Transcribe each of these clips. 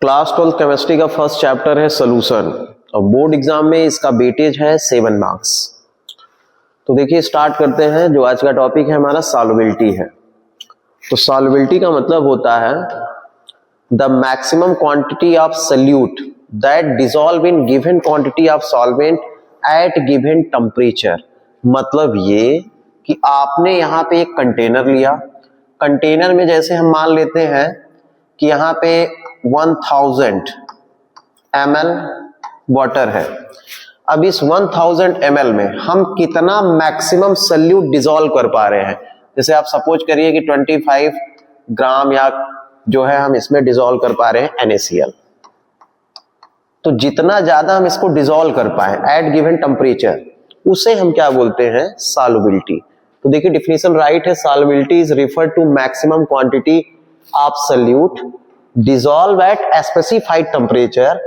Class 12 chemistry का first chapter है solution और बोर्ड एग्जाम में इसका वेटेज है 7 मार्क्स। तो देखिए स्टार्ट करते हैं। जो आज का टॉपिक है हमारा सॉल्युबिलिटी है। तो सॉल्युबिलिटी का मतलब होता है the maximum quantity of solute that dissolve in given quantity of solvent eight given temperature. मतलब ये कि आपने यहाँ पे एक कंटेनर लिया, कंटेनर में जैसे हम मान लेते हैं कि यहाँ पे 1000 ml वाटर है। अब इस 1000 ml में हम कितना मैक्सिमम सॉल्यूट डिसॉल्व कर पा रहे हैं। जैसे आप सपोज करिए कि 25 ग्राम या जो है हम इसमें डिसॉल्व कर पा रहे हैं NaCl। तो जितना ज्यादा हम इसको डिसॉल्व कर पाए एट गिवन टेम्परेचर उसे हम क्या बोलते हैं, सॉल्युबिलिटी। तो देखिए डिफिनेशन राइट है, solubility is refer to maximum quantity of solute dissolve at specified temperature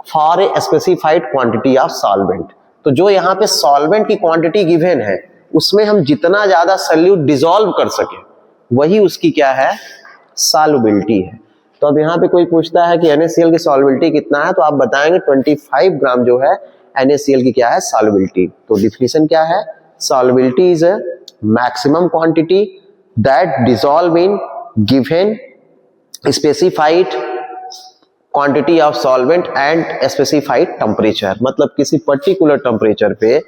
for a specified quantity of solvent. तो जो यहाँ पे सॉल्वेंट की क्वांटिटी गिवन है उसमें हम जितना ज्यादा सॉल्यूट डिसॉल्व कर सके वही उसकी क्या है, सॉल्युबिलिटी है। तो अब यहाँ पे कोई पूछता है कि NaCl की सॉल्युबिलिटी कितना है, तो आप बताएंगे 25 ग्राम जो है NaCl की क्या है, सॉल्युबिलिटी। तो डिफिनेशन क्या है, solubility is a maximum quantity that dissolve in given specified quantity of solvent and specified temperature. मतलब किसी पर्टिकुलर टेम्परेचर पे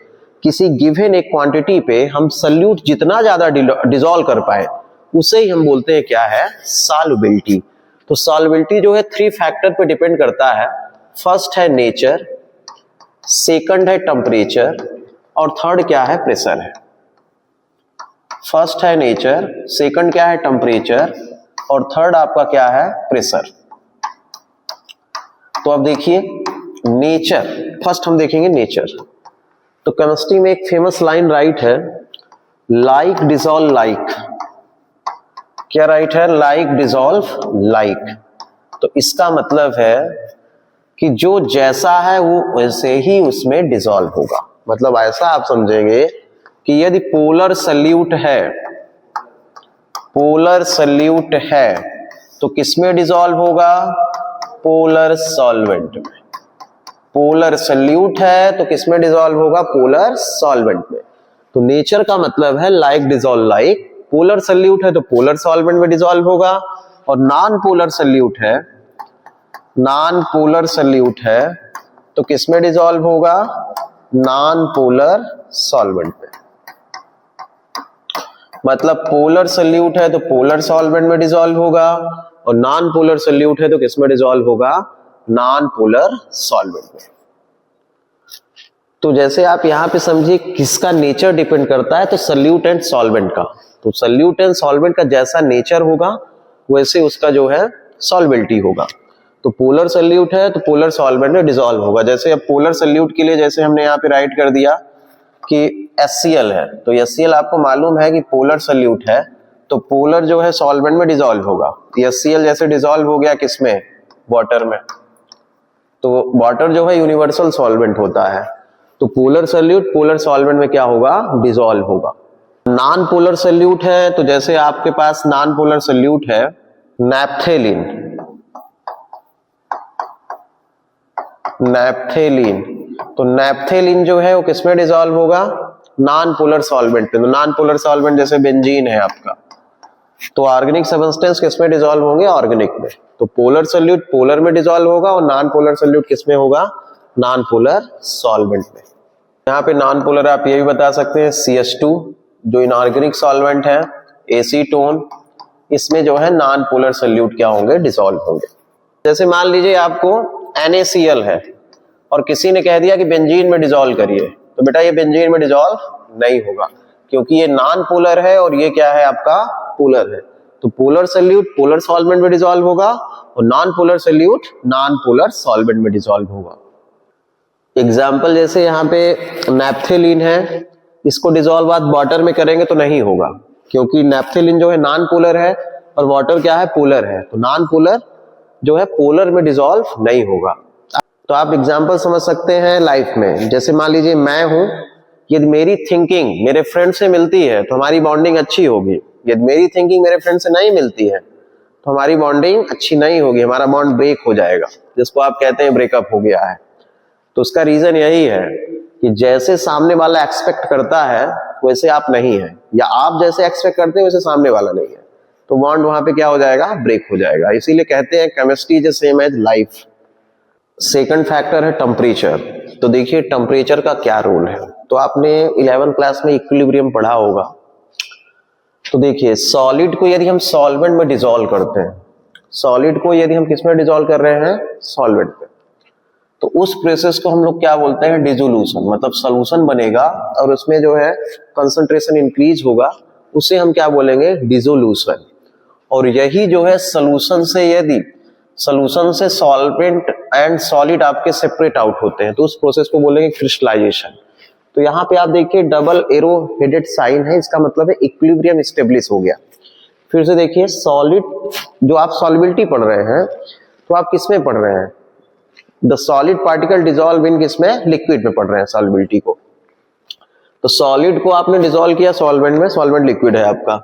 किसी गिवन एक क्वांटिटी पे हम सॉल्यूट जितना ज्यादा डिसॉल्व कर पाए उसे ही हम बोलते हैं क्या है, सॉल्युबिलिटी। तो सॉल्युबिलिटी जो है 3 फैक्टर पे डिपेंड करता है। फर्स्ट है नेचर, सेकंड है टेम्परेचर और थर्ड क्या है, प्रेशर है। फर्स्ट है नेचर, सेकंड क्या है टेम्परेचर और थर्ड आपका क्या है, प्रेशर। तो अब देखिए नेचर, फर्स्ट हम देखेंगे नेचर। तो केमिस्ट्री में एक फेमस लाइन राइट है, लाइक डिसॉल्व लाइक। क्या राइट है, लाइक डिसॉल्व लाइक। तो इसका मतलब है कि जो जैसा है वो वैसे ही उसमें डिसॉल्व होगा। मतलब ऐसा आप समझेंगे कि यदि पोलर सॉल्यूट है, पोलर सॉल्यूट है तो किसमें डिसॉल्व होगा, पोलर सॉल्वेंट में। पोलर सॉल्यूट है तो किसमें डिसॉल्व होगा, पोलर सॉल्वेंट में। तो नेचर का मतलब है like dissolve like. Polar solute है तो पोलर सॉल्वेंट में डिसॉल्व होगा और नॉन पोलर सॉल्यूट है, नॉन पोलर सॉल्यूट है तो किसमें डिसॉल्व होगा, नॉन पोलर सॉल्वेंट में। मतलब पोलर सॉल्यूट है तो पोलर सॉल्वेंट में डिसॉल्व होगा और नॉन पोलर सॉल्यूट है तो किसमें डिसॉल्व होगा, नॉन पोलर सॉल्वेंट में। तो जैसे आप यहां पे समझिए किसका नेचर डिपेंड करता है, तो सॉल्यूट एंड सॉल्वेंट का। तो सॉल्यूट एंड सॉल्वेंट का जैसा नेचर होगा वैसे उसका जो है सॉल्युबिलिटी होगा। तो पोलर सॉल्यूट है तो पोलर सॉल्वेंट में डिसॉल्व होगा। जैसे अब पोलर सॉल्यूट के लिए जैसे हमने यहाँ पे राइट कर दिया कि HCl है, तो HCl आपको मालूम है कि पोलर सॉल्यूट है तो पोलर जो है सॉल्वेंट में डिसॉल्व होगा। HCl जैसे डिसॉल्व हो गया किसमें, वाटर में। तो वाटर जो है यूनिवर्सल सॉल्वेंट होता है। तो पोलर सॉल्यूट पोलर सॉल्वेंट में क्या होगा, डिसॉल्व होगा। नॉन पोलर सॉल्यूट है तो जैसे आपके पास नॉन पोलर सॉल्यूट है नैप्थेलिन, नैप्थेलिन। तो नैप्थेलिन जो है वो किसमें डिसॉल्व होगा, नॉन पोलर सॉल्वेंट पे। तो नॉन पोलर सॉल्वेंट जैसे बेंजीन है आपका, तो ऑर्गेनिक सब्सटेंस किसमें डिसॉल्व होंगे, ऑर्गेनिक में। तो पोलर सॉल्यूट पोलर में डिसॉल्व होगा और नॉन पोलर सॉल्यूट किसमें होगा, नॉन पोलर सॉल्वेंट में। यहाँ पे नॉन पोलर आप ये भी बता सकते हैं CH2 जो इनऑर्गेनिक सॉल्वेंट है, एसीटोन, इसमें जो है नॉन पोलर सॉल्यूट क्या होंगे, डिसॉल्व होंगे। जैसे मान लीजिए आपको NaCl है और किसी ने कह दिया कि बेंजीन में डिसॉल्व करिए, तो बेटा ये बेंजीन में डिसॉल्व नहीं होगा क्योंकि ये नॉन पोलर है और ये क्या है आपका, पोलर है। तो पोलर सॉल्यूट पोलर सॉल्वेंट में डिसॉल्व होगा और non polar solute non polar solvent में डिसॉल्व होगा। एग्जाम्पल जैसे यहाँ पे नैप्थेलिन है, इसको डिसॉल्व आप वाटर में करेंगे तो नहीं होगा क्योंकि नैप्थेलिन जो है नॉन पोलर है और वाटर क्या है, पोलर है। तो नॉन पोलर जो है पोलर में डिसॉल्व नहीं होगा। तो आप एग्जाम्पल समझ सकते हैं लाइफ में। जैसे मान लीजिए मैं हूं, यदि मेरी थिंकिंग मेरे फ्रेंड से मिलती है तो हमारी बॉन्डिंग अच्छी होगी। यदि मेरी थिंकिंग मेरे फ्रेंड से नहीं मिलती है तो हमारी बॉन्डिंग अच्छी नहीं होगी, हमारा बॉन्ड ब्रेक हो जाएगा, जिसको आप कहते हैं ब्रेकअप हो गया है। तो उसका रीजन यही है कि जैसे सामने वाला एक्सपेक्ट करता है वैसे आप नहीं है, या आप जैसे एक्सपेक्ट करते हैं वैसे सामने वाला नहीं है, तो बॉन्ड वहां पे क्या हो जाएगा, ब्रेक हो जाएगा। इसीलिए कहते हैं chemistry is same as life. Second factor है टेम्परेचर। तो देखिए टेम्परेचर का क्या रोल है। तो आपने 11th क्लास में इक्विलिब्रियम पढ़ा होगा। तो देखिए सॉलिड को यदि हम सॉल्वेंट में डिसॉल्व करते हैं, सॉलिड को यदि हम किस में डिसॉल्व कर रहे हैं, सॉल्वेंट में, तो उस प्रोसेस को हम लोग क्या बोलते हैं, डिसोल्यूशन। मतलब सॉल्यूशन बनेगा और उसमें जो है कंसंट्रेशन इंक्रीज होगा, उसे हम क्या बोलेंगे, डिसोल्यूशन। और यही जो है सॉल्यूशन से, यदि सॉल्यूशन से सॉल्वेंट एंड सॉलिड आपके सेपरेट आउट होते हैं तो उस प्रोसेस को बोलेंगे क्रिस्टलाइजेशन। तो यहाँ पे आप देखिए डबल एरो हेडेड साइन है, इसका मतलब है इक्विलिब्रियम स्टेब्लिश हो गया। फिर से देखिए सॉलिड, जो आप सॉल्युबिलिटी पढ़ रहे हैं तो आप किस में पढ़ रहे हैं, the solid particle dissolve in किसमें, लिक्विड में पढ़ रहे हैं सॉल्युबिलिटी को। तो सॉलिड को आपने डिसॉल्व किया सॉल्वेंट में, सॉल्वेंट लिक्विड है आपका,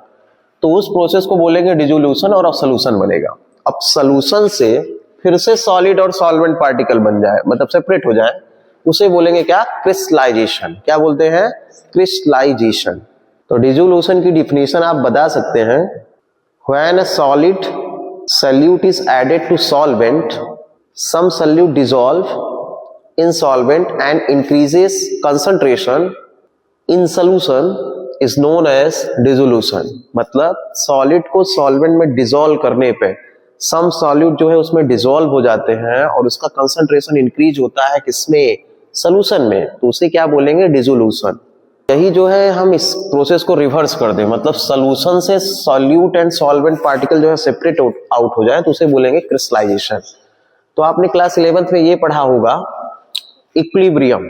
तो उस प्रोसेस को बोलेंगे डिसोल्यूशन और सॉल्यूशन बनेगा। अब सॉल्यूशन से फिर से सॉलिड और सॉल्वेंट पार्टिकल बन जाए, मतलब सेपरेट हो जाए, उसे बोलेंगे क्या, क्रिस्टलाइजेशन। क्या बोलते हैं, क्रिस्टलाइजेशन। तो डिसोल्यूशन की डिफिनीशन आप बता सकते हैं, when a solid solute is added to solvent, some solute dissolve in solvent and increases concentration in solution is known as dissolution। मतलब सॉलिड को सॉल्वेंट में डिसॉल्व करने पे सम सॉल्यूट जो है उसमें डिसॉल्व हो जाते हैं और उसका कंसंट्रेशन इंक्रीज होता है किसमें, सॉल्यूशन में, तो उसे क्या बोलेंगे, डिसोल्यूशन। यही जो है हम इस प्रोसेस को रिवर्स कर दें, मतलब सॉल्यूशन से सॉल्यूट एंड सॉल्वेंट पार्टिकल जो है सेपरेट आउट हो जाए तो उसे बोलेंगे क्रिस्टलाइजेशन। तो आपने क्लास 11th में ये पढ़ा होगा इक्विलिब्रियम,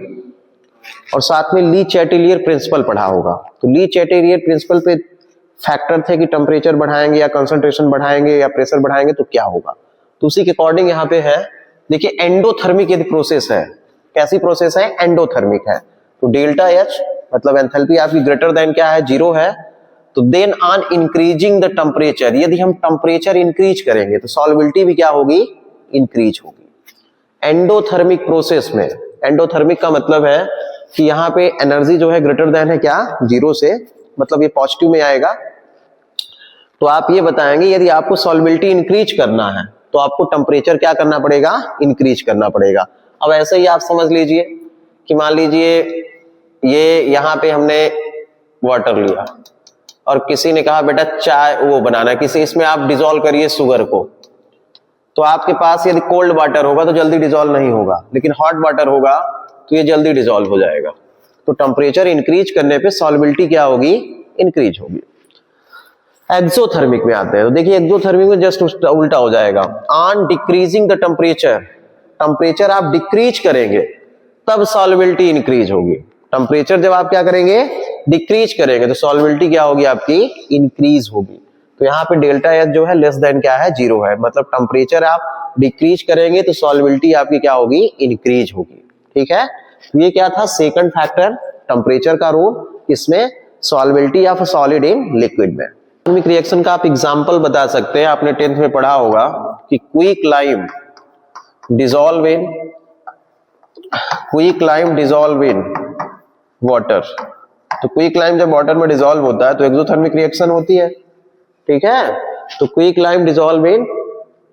और साथ में ली चैटेलियर प्रिंसिपल पढ़ा होगा। तो ली चैटेलियर प्रिंसिपल पे फैक्टर थे कि टेम्परेचर बढ़ाएंगे या कंसंट्रेशन बढ़ाएंगे या प्रेशर बढ़ाएंगे तो क्या होगा। तो उसी के अकॉर्डिंग यहाँ पे है, देखिए एंडोथर्मिक यदि प्रोसेस है, कैसी प्रोसेस है, एंडोथर्मिक है, तो डेल्टा एच मतलब एंथैल्पी आपकी ग्रेटर देन क्या है, 0 है। तो then on increasing the temperature, यदि हम टेम्परेचर इंक्रीज करेंगे तो सॉल्युबिलिटी भी क्या होगी, इंक्रीज होगी। एंडोथर्मिक प्रोसेस में, एंडोथर्मिक का मतलब है कि यहाँ पे एनर्जी जो है ग्रेटर देन है क्या, 0 से, मतलब ये पॉजिटिव में आएगा। तो आप ये बताएंगे यदि आपको सॉल्युबिलिटी इंक्रीज करना है तो आपको टेम्परेचर क्या करना पड़ेगा, इंक्रीज करना पड़ेगा। अब ऐसे ही आप समझ लीजिए कि मान लीजिए ये यहाँ पे हमने वाटर लिया और किसी ने कहा बेटा चाय वो बनाना है, किसी इसमें आप डिसॉल्व करिए शुगर को, तो आपके पास यदि कोल्ड वाटर होगा तो जल्दी डिसॉल्व नहीं होगा, लेकिन हॉट वाटर होगा तो ये जल्दी डिसॉल्व हो जाएगा। तो टेम्परेचर इंक्रीज करने पे सॉल्युबिलिटी क्या होगी, इंक्रीज होगी। एक्सोथर्मिक में आते हैं, तो देखिए एक्सोथर्मिक में जस्ट उल्टा हो जाएगा। On decreasing the temperature, temperature आप डिक्रीज करेंगे तब सॉल्युबिलिटी इंक्रीज होगी। टेम्परेचर जब आप क्या करेंगे, डिक्रीज करेंगे तो सॉल्युबिलिटी क्या होगी आपकी, इंक्रीज होगी। तो यहाँ पे डेल्टा एच जो है लेस देन क्या है, 0 है, मतलब टेम्परेचर आप डिक्रीज करेंगे तो सॉल्युबिलिटी आपकी क्या होगी, इंक्रीज होगी। ठीक है, तो ये क्या था, सेकंड फैक्टर टेम्परेचर का रोल इसमें, solubility of solid in liquid में। केमिक रिएक्शन का आप एग्जांपल बता सकते हैं, आपने 10th में पढ़ा होगा कि quick lime dissolve in water. तो क्विक लाइम जब वाटर में डिसॉल्व होता है तो एक्सोथर्मिक रिएक्शन होती है। ठीक है, तो quick lime dissolve in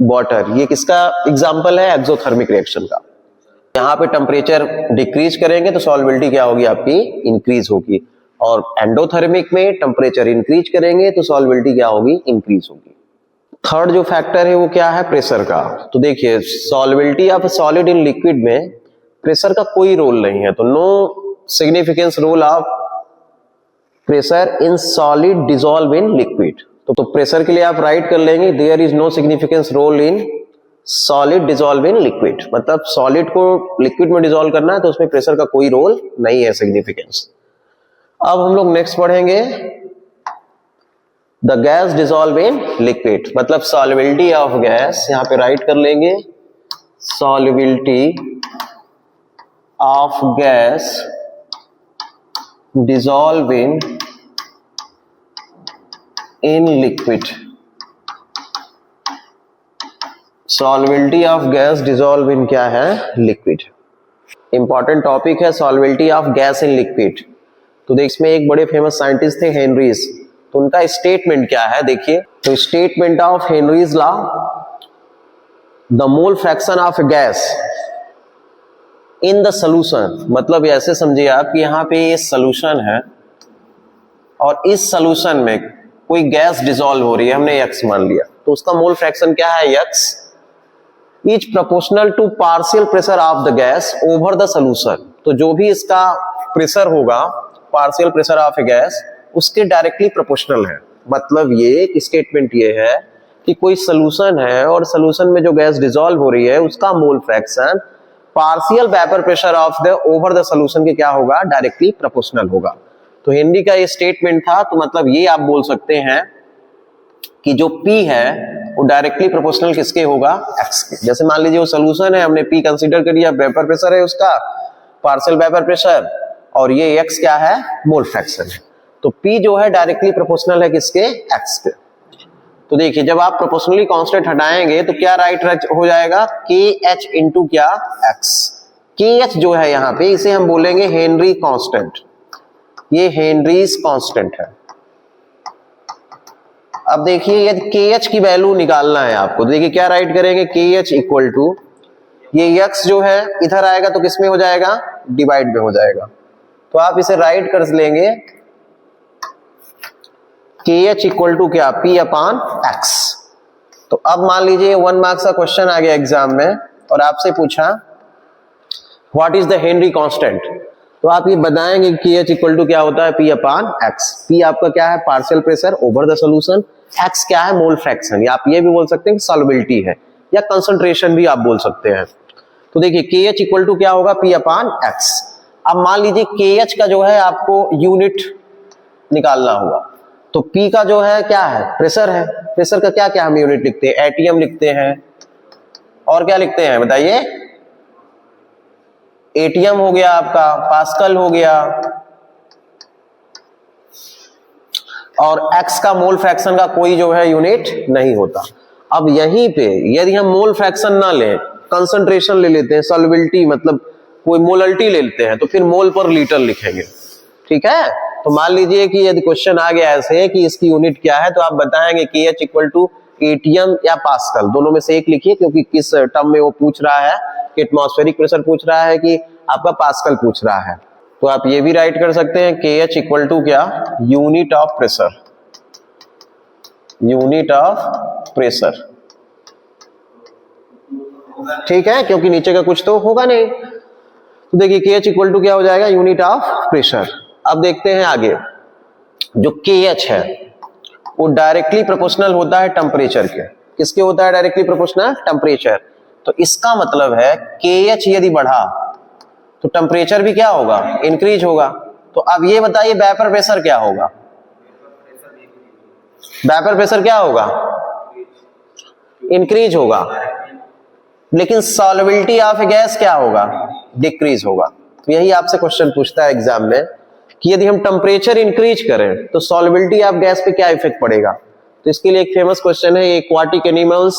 water, ये किसका एग्जांपल है, एक्सोथर्मिक रिएक्शन का। यहाँ पे टेम्परेचर डिक्रीज करेंगे तो सॉल्युबिलिटी क्या होगी आपकी, इंक्रीज होगी। और एंडोथर्मिक में टेम्परेचर इंक्रीज करेंगे तो सॉल्युबिलिटी क्या होगी, इंक्रीज होगी। थर्ड जो फैक्टर है वो क्या है, प्रेशर का। तो देखिए solubility of solid in liquid में प्रेशर का कोई रोल नहीं है, तो no significance role of pressure in solid dissolve in liquid. तो प्रेशर के लिए आप राइट कर लेंगे, there is no significance role in solid dissolve in liquid, मतलब सॉलिड को लिक्विड में डिसॉल्व करना है तो उसमें प्रेशर का कोई रोल नहीं है, सिग्निफिकेंस। अब हम लोग नेक्स्ट पढ़ेंगे the gas dissolve in liquid, मतलब सॉल्युबिलिटी ऑफ गैस, यहां पे राइट कर लेंगे solubility of gas dissolve in liquid. Solubility of gas dissolve in क्या है, लिक्विड। इंपॉर्टेंट टॉपिक है solubility of gas in liquid. तो देख इसमें एक बड़े फेमस साइंटिस्ट थे हेनरीज, तो उनका स्टेटमेंट क्या है देखिए। तो statement of Henry's law, the mole fraction of gas in the solution, मतलब ऐसे समझिए आप कि यहाँ पे ये सोल्यूशन है और इस सोल्यूशन में कोई गैस डिसॉल्व हो रही है, हमने x मान लिया, तो उसका मोल फ्रैक्शन क्या है x, is proportional to partial pressure of the gas over the solution. तो जो भी इसका प्रेशर होगा, partial pressure of a gas, उसके डायरेक्टली प्रोपोर्शनल है। मतलब ये स्टेटमेंट ये है कि कोई सोल्यूशन है और सोल्यूशन में जो गैस डिसॉल्व हो रही है उसका mole fraction partial vapour pressure of the over the solution के क्या होगा, डायरेक्टली प्रोपोर्शनल होगा। तो हेनरी का ये स्टेटमेंट था। तो मतलब ये आप बोल सकते हैं कि जो P है वो डायरेक्टली प्रोपोर्शनल किसके होगा, x के। जैसे मान लीजिए वो सोल्यूशन है, हमने P कंसीडर कर लिया, वेपर प्रेशर है उसका, पार्शियल वेपर प्रेशर, और ये x क्या है, मोल फ्रैक्शन है। तो P जो है डायरेक्टली प्रोपोर्शनल है किसके, x के। तो देखिए जब आप प्रोपोर्शनली कांस्टेंट हटाएंगे तो क्या राइट हो जाएगा, KH इंटू क्या, x। KH जो है यहाँ पे इसे हम बोलेंगे हेनरी कांस्टेंट, ये हेनरीज कांस्टेंट है। अब देखिए यदि KH की वैल्यू निकालना है आपको, तो देखिए क्या राइट करेंगे, KH इक्वल टू ये x जो है इधर आएगा तो किसमें हो जाएगा, डिवाइड में हो जाएगा। तो आप इसे राइट कर लेंगे KH इक्वल टू क्या, P अपान x। तो अब मान लीजिए 1 मार्क्स का क्वेश्चन आ गया एग्जाम में और आपसे पूछा what is the Henry constant, तो आप ये बताएंगे KH इक्वल टू क्या होता है, P अपान x। P आपका क्या है, partial pressure over the solution, x क्या है, मोल फ्रैक्शन, या आप ये भी बोल सकते हैं कि सॉल्युबिलिटी है, या कंसंट्रेशन भी आप बोल सकते हैं। तो देखिए KH इक्वल टू क्या होगा, P अपान x। अब मान लीजिए KH का जो है आपको यूनिट निकालना हुआ, तो P का जो है क्या है, प्रेशर है। प्रेशर का क्या क्या हम यूनिट लिखते हैं, एटीएम लिखते हैं, और क्या लिखते हैं बताइए, एटीएम हो गया आपका, पास्कल हो गया, और x का मोल फ्रैक्शन का कोई जो है यूनिट नहीं होता। अब यहीं पे यदि हम मोल फ्रैक्शन ना लें, कंसंट्रेशन ले लेते हैं, सॉल्युबिलिटी मतलब कोई मोलरिटी ले लेते हैं, तो फिर मोल पर लीटर लिखेंगे, ठीक है। तो मान लीजिए कि यदि क्वेश्चन आ गया ऐसे कि इसकी यूनिट क्या है, तो आप बताएंगे KH इक्वल टू एटीएम या पास्कल, दोनों में से एक लिखिए, क्योंकि किस टर्म में वो पूछ रहा है, कि एटमॉस्फेरिक प्रेशर पूछ रहा है कि आपका पास्कल पूछ रहा है। तो आप ये भी राइट कर सकते हैं KH इक्वल टू क्या, unit of pressure, unit of pressure, ठीक है, क्योंकि नीचे का कुछ तो होगा नहीं। तो देखिए KH इक्वल टू क्या हो जाएगा, यूनिट ऑफ प्रेशर। अब देखते हैं आगे, जो KH है वो डायरेक्टली प्रोपोर्शनल होता है टेम्परेचर के। किसके होता है डायरेक्टली प्रोपोर्शनल, टेम्परेचर। तो इसका मतलब है KH यदि बढ़ा तो टेम्परेचर भी क्या होगा, इंक्रीज होगा। तो अब ये बताइए वेपर प्रेशर क्या होगा, वेपर प्रेशर क्या होगा, इंक्रीज होगा, लेकिन सॉल्युबिलिटी ऑफ ए गैस क्या होगा, डिक्रीज होगा। तो यही आपसे क्वेश्चन पूछता है एग्जाम में कि यदि हम टेम्परेचर इंक्रीज करें तो सॉल्युबिलिटी ऑफ गैस पे क्या इफेक्ट पड़ेगा। तो इसके लिए एक फेमस क्वेश्चन है, aquatic animals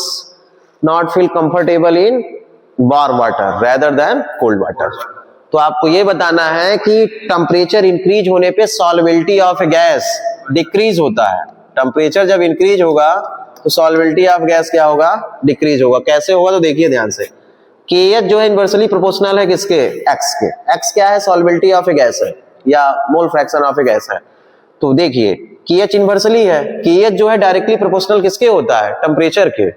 not feel comfortable in warm water rather than cold water. तो आपको ये बताना है कि टेम्परेचर इंक्रीज होने पे solubility of a gas decrease होता है। टेम्परेचर जब इंक्रीज होगा तो सॉल्युबिलिटी ऑफ गैस क्या होगा, डिक्रीज होगा। कैसे होगा, तो देखिए ध्यान से, KH जो है इनवर्सली प्रोपोर्शनल है किसके, x के। x क्या है, सॉल्युबिलिटी ऑफ ए गैस है या mole fraction of a gas है। तो देखिए KH इनवर्सली है, KH जो है डायरेक्टली प्रोपोर्शनल किसके होता है, टेम्परेचर के।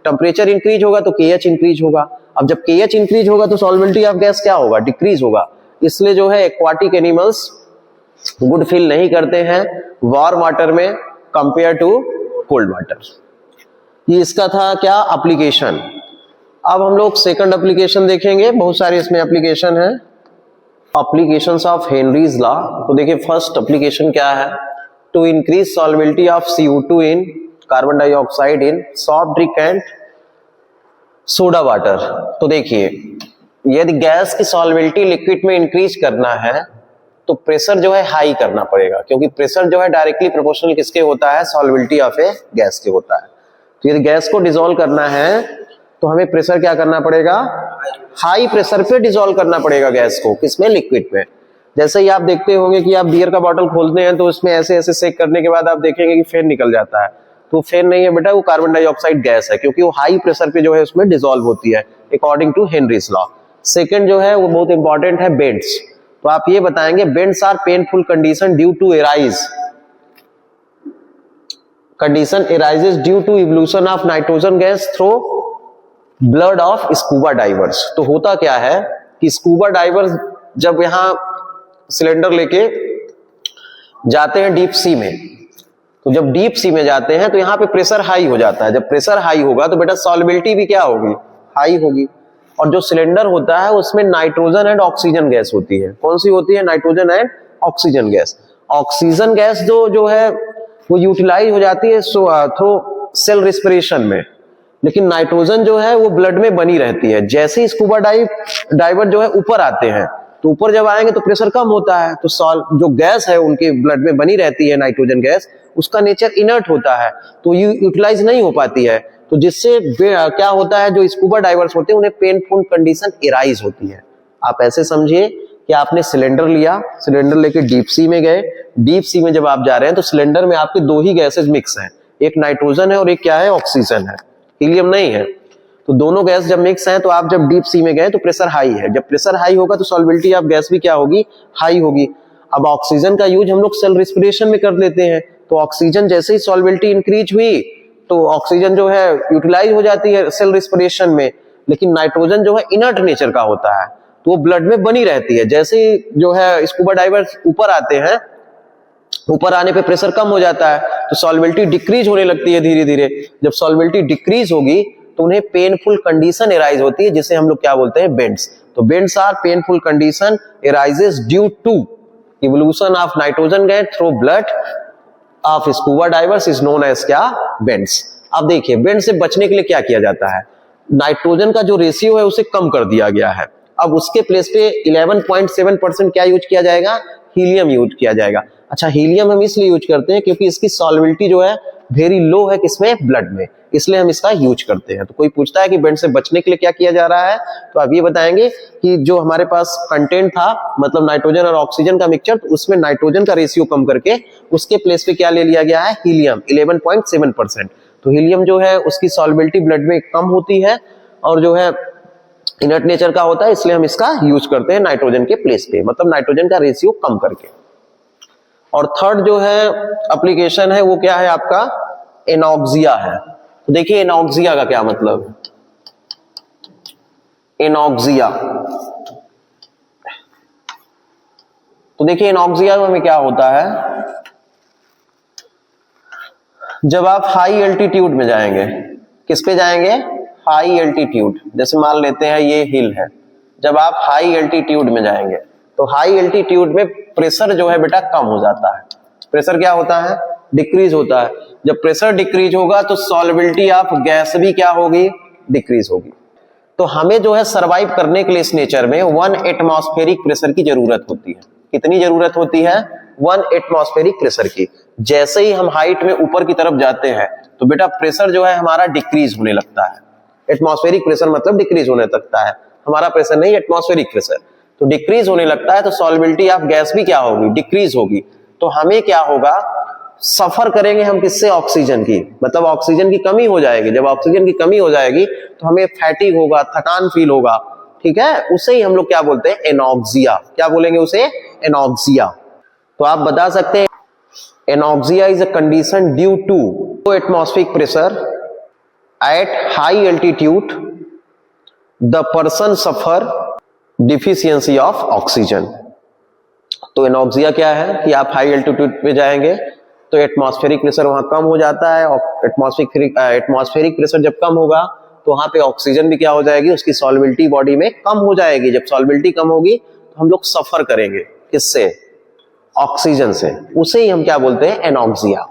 टेम्परेचर इंक्रीज होगा तो KH इंक्रीज होगा। अब जब KH इंक्रीज होगा तो सॉल्युबिलिटी ऑफ गैस क्या होगा, डिक्रीज होगा। इसलिए जो है एक्वाटिक एनिमल्स गुड फील नहीं करते हैं वार्म वाटर में कंपेयर टू कोल्ड वाटर। ये इसका था क्या, एप्लीकेशन। अब हम लोग सेकंड एप्लीकेशन देखेंगे, बहुत सारे इसमें एप्लीकेशन है, एप्लीकेशंस ऑफ हेनरीज लॉ। तो देखिए फर्स्ट एप्लीकेशन क्या है, to increase solubility of CO2 in carbon dioxide in soft drink and soda water. तो देखिए यदि गैस की सॉल्युबिलिटी लिक्विड में इंक्रीज करना है तो प्रेशर जो है हाई करना पड़ेगा, क्योंकि प्रेशर जो है डायरेक्टली प्रोपोर्शनल किसके होता है, सॉल्युबिलिटी ऑफ ए गैस के होता है। तो यदि गैस को डिसॉल्व करना है तो हमें प्रेशर क्या करना पड़ेगा, हाई प्रेशर पे डिसॉल्व करना पड़ेगा गैस को, किसमें, लिक्विड में। जैसे ही आप देखते होंगे कि आप बियर का बॉटल खोलते हैं तो उसमें ऐसे ऐसे सेक करने के बाद आप देखेंगे कि फेन निकल जाता है, तो फेन नहीं है बेटा, वो कार्बन डाइऑक्साइड गैस है, क्योंकि वो हाई प्रेशर पे जो है उसमें डिसॉल्व होती है according to Henry's law. Second जो है वो बहुत इंपॉर्टेंट है, बेंड्स। तो आप ये बताएंगे, bends are painful condition due to arise, condition arises due to evolution of nitrogen gas through blood of scuba divers. तो होता क्या है कि स्कूबा डाइवर्स जब यहां सिलेंडर लेके जाते हैं डीप सी में, तो जब डीप सी में जाते हैं तो यहाँ पे प्रेशर हाई हो जाता है। जब प्रेशर हाई होगा तो बेटा सॉल्युबिलिटी भी क्या होगी, हाई होगी। और जो सिलेंडर होता है उसमें नाइट्रोजन एंड ऑक्सीजन गैस होती है। कौन सी होती है, nitrogen and oxygen gas. Oxygen gas जो है वो यूटिलाइज हो जाती है थ्रू सेल रिस्पिरेशन में, लेकिन नाइट्रोजन जो है वो ब्लड में बनी रहती है। जैसे ही स्कूबा डाइवर जो है ऊपर आते हैं, तो ऊपर जब आएंगे तो प्रेशर कम होता है, तो जो गैस है उनके ब्लड में बनी रहती है नाइट्रोजन गैस, उसका नेचर इनर्ट होता है, तो ये यूटिलाइज नहीं हो पाती है। तो जिससे क्या होता है, जो स्कूबा डाइवर्स होते हैं उन्हें पेनफुल कंडीशन एराइज होती है। आप ऐसे समझिए कि आपने सिलेंडर लिया, सिलेंडर लेके डीप सी में गए, डीप सी में जब आप जा रहे हैं तो सिलेंडर में आपके दो ही गैसेज मिक्स हैं, एक नाइट्रोजन है और एक क्या है, ऑक्सीजन है, हीलियम नहीं है। तो दोनों गैस जब मिक्स हैं तो आप जब डीप सी में गए तो प्रेशर हाई है। जब प्रेशर हाई होगा तो सॉल्युबिलिटी ऑफ गैस भी क्या होगी, हाई होगी। अब ऑक्सीजन का यूज हम लोग सेल रिस्पिरेशन में कर लेते हैं, तो ऑक्सीजन जैसे ही सॉल्युबिलिटी इंक्रीज हुई तो ऑक्सीजन जो है यूटिलाइज हो जाती है सेल रिस्पिरेशन में, लेकिन नाइट्रोजन जो है इनर्ट नेचर का होता है, तो वो ब्लड में बनी रहती है। जैसे ही जो है स्कूबा डाइवर्स ऊपर आते हैं, ऊपर आने पे प्रेशर कम हो जाता है तो सॉल्युबिलिटी डिक्रीज होने लगती है धीरे धीरे। जब सॉल्युबिलिटी डिक्रीज होगी तो उन्हें पेनफुल कंडीशन एराइज होती है, जिसे हम लोग क्या बोलते हैं, बेंड्स। तो bends are painful condition arises due to evolution of nitrogen gas through blood of scuba divers is known as क्या, बेंड्स। अब देखिए बेंड से बचने के लिए क्या किया जाता है, नाइट्रोजन का जो रेशियो है उसे कम कर दिया गया है। अब उसके प्लेस पे 11.7% क्या यूज किया जाएगा, हीलियम यूज किया जाएगा। अच्छा, हीलियम हम इसलिए यूज करते हैं क्योंकि इसकी सॉल्युबिलिटी जो है वेरी लो है, किसमें, ब्लड में, इसलिए हम इसका यूज करते हैं। तो कोई पूछता है कि बेंड से बचने के लिए क्या किया जा रहा है, तो आप ये बताएंगे कि जो हमारे पास कंटेंट था, मतलब नाइट्रोजन और ऑक्सीजन का मिक्सचर, तो उसमें नाइट्रोजन का रेशियो कम करके उसके प्लेस पे क्या ले लिया गया है, हीलियम 11.7%। तो हीलियम जो है उसकी सॉल्युबिलिटी ब्लड में कम होती है और जो है इनर्ट नेचर का होता है, इसलिए हम इसका यूज करते हैं नाइट्रोजन के प्लेस पे, मतलब नाइट्रोजन का रेशियो कम करके। और थर्ड जो है एप्लीकेशन है वो क्या है आपका, एनॉक्सिया है। तो देखिए एनॉक्सिया का क्या मतलब, एनॉक्सिया, तो देखिए एनॉक्सिया में क्या होता है, जब आप हाई एल्टीट्यूड में जाएंगे, किस पे जाएंगे, हाई एल्टीट्यूड, जैसे मान लेते हैं ये हिल है, जब आप हाई एल्टीट्यूड में जाएंगे तो हाई एल्टीट्यूड में प्रेशर जो है बेटा कम हो जाता है। प्रेशर क्या होता है, डिक्रीज होता है। जब प्रेशर डिक्रीज होगा तो सॉल्युबिलिटी ऑफ गैस भी क्या होगी, डिक्रीज होगी। तो हमें जो है सरवाइव करने के लिए इस नेचर में 1 एटमॉस्फेरिक प्रेशर की जरूरत होती है। कितनी जरूरत होती है, 1 एटमॉस्फेरिक प्रेशर की। जैसे ही हम हाइट में ऊपर की तरफ जाते हैं तो बेटा प्रेशर जो है हमारा डिक्रीज होने लगता है। एटमॉस्फेरिक प्रेशर मतलब डिक्रीज होने लगता है, हमारा प्रेशर नहीं, एटमॉस्फेरिक प्रेशर। तो डिक्रीज होने लगता है तो सॉल्युबिलिटी ऑफ गैस भी क्या होगी, डिक्रीज होगी। तो हमें क्या होगा, सफर करेंगे हम किससे, ऑक्सीजन की, मतलब ऑक्सीजन की कमी हो जाएगी। जब ऑक्सीजन की कमी हो जाएगी तो हमें फैटिग होगा, थकान फील होगा, ठीक है, उसे ही हम लोग क्या बोलते हैं, एनॉक्सिया। क्या बोलेंगे उसे, एनॉक्सिया। तो आप बता सकते हैं anoxia is a condition due to atmospheric pressure at high altitude the person suffer deficiency of oxygen। तो एनॉक्सिया क्या है कि आप हाई एल्टीट्यूड पे जाएंगे तो एटमॉस्फेरिक प्रेशर वहां कम हो जाता है, और एटमॉस्फेरिक प्रेशर जब कम होगा तो वहां पे ऑक्सीजन भी क्या हो जाएगी, उसकी सॉल्युबिलिटी बॉडी में कम हो जाएगी। जब सॉल्युबिलिटी कम होगी तो हम लोग सफर करेंगे, किससे, ऑक्सीजन से, उसे ही हम क्या बोलते हैं, एनॉक्सिया।